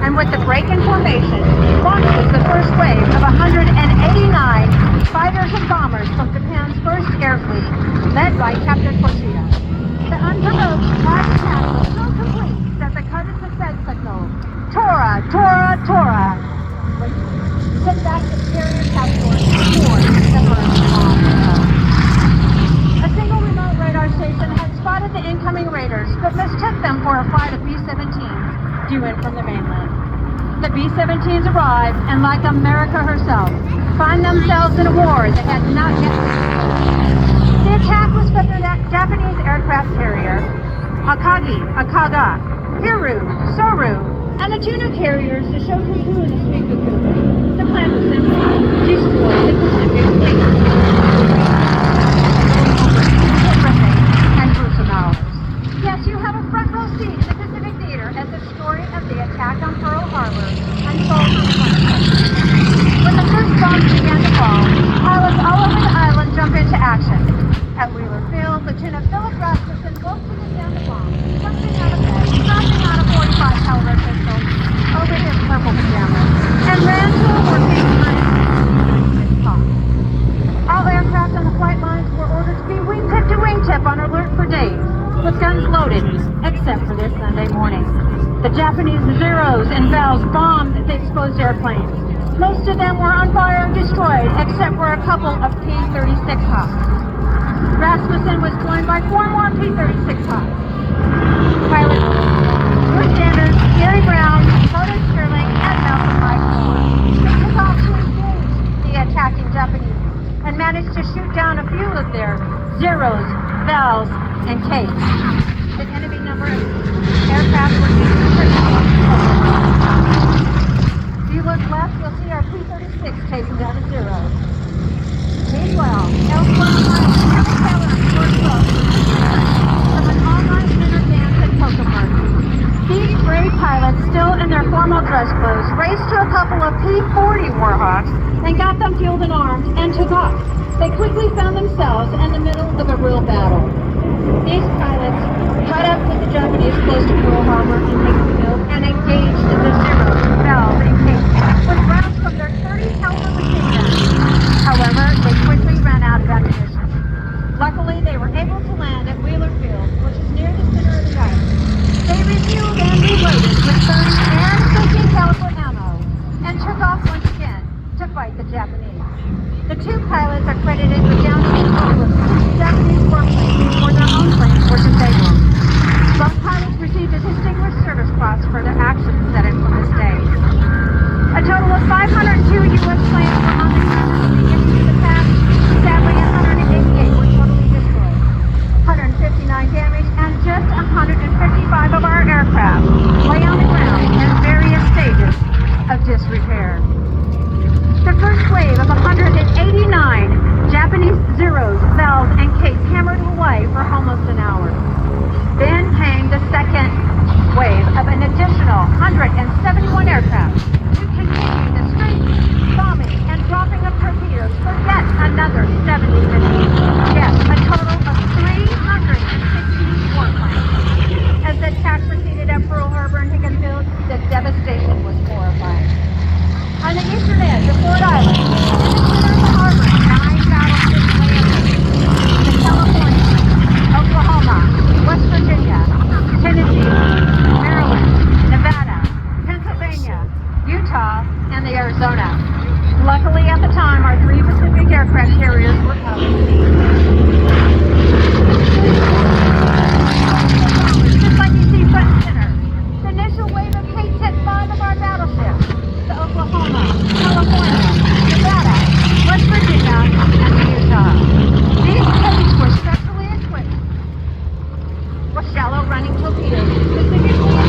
And with the break in formation, launches the first wave of 189 fighters and bombers from Japan's 1st Air Fleet, led by Captain Koshida. The unprovoked flag attack was so complete that the Covenant Fed signal, Tora, Tora, Tora, was sent back to carrier category before the first bomb. A single remote radar station had spotted the incoming raiders, but mistook them for a flight of B-17s due in from the mainland. The B-17s arrived, and like America herself, find themselves in a war that had not yet begun. The attack was from the Japanese aircraft carrier, Akagi, Akaga, Hiru, Soru, and the tuna carriers, the Shokuku and the Suikuku. The plan was simple: destroy the Pacific Fleet. And gruesome hours. Yes, you have a front row seat in the Pacific Theater as the story of the attack on Pearl Harbor unfolds in front of us. When the first bombs began to fall, pilots all over the island jumped into action. At Wheeler Field, Lieutenant Philip Rasmussen woke to get down the bomb, jumping out of bed, dropping out a 45 caliber pistol over his purple pajamas, and ran to a working top. All aircraft on the flight lines were ordered to be wingtip to wingtip on alert for days, with guns loaded, except for this Sunday morning. The Japanese Zeros and Vals bombed the exposed airplanes. Most of them were on fire and destroyed, except for a couple of P-36 Hawks. Rasmussen was joined by 4 more P-36 Hawks. Pilots Bruce Sanders, Gary Brown, Loden Sterling, and Malcolm Mike. They took off to engage the attacking Japanese and managed to shoot down a few of their Zeros, Vals, and Kates. The enemy number of aircraft were used to if you look left, you'll see our P-36 taking down a Zero. Meanwhile, elsewhere on the every sailor was close from an all-night dinner dance at Kokomo. These brave pilots, still in their formal dress clothes, raced to a couple of P-40 Warhawks and got them fueled and armed and took off. They quickly found themselves in the middle of a real battle. These pilots caught up with the Japanese close to Pearl Harbor and Hickfield and engaged the Zeros, Vals, and Kates with rounds from their 30 caliber machine guns. However, they quickly ran out of ammunition. Luckily, they were able to land at Wheeler Field, which is near the center of the island. They refueled and reloaded with 30 and 50 caliber ammo and took off once again to fight the Japanese. The 2 pilots are credited with downing a couple of Japanese warplanes before their own planes were disabled. Both pilots received a Distinguished Service Cross for their actions that infamous day. A total of 502 U.S. planes were on the ground at the beginning of the attack. Sadly, 188 were totally destroyed. 159 damaged, and just 155 of our aircraft lay on the ground in various stages of disrepair. The first wave of 189 Japanese Zeros, Vals, and Kates hammered away for almost an hour. Then came the second wave of an additional 171 aircraft to continue the strafing, bombing, and dropping of torpedoes for yet another 70 minutes. Yes, a total of 316 warplanes. As the attack proceeded at Pearl Harbor and Hickfield, the devastation was horrifying. On the eastern edge of Ford Island, in the center of the harbor, 9 battleships lay at in California, Oklahoma, West Virginia, Tennessee, Maryland, Nevada, Pennsylvania, Utah, and the Arizona. Luckily, at the time, our 3 Pacific aircraft carriers were out of sea. Just like you see front and center, the initial wave of Kates hit 5 of our battleships. The Oklahoma, California, Nevada, West Virginia, and Utah. These Kates were specially equipped with shallow running torpedoes specifically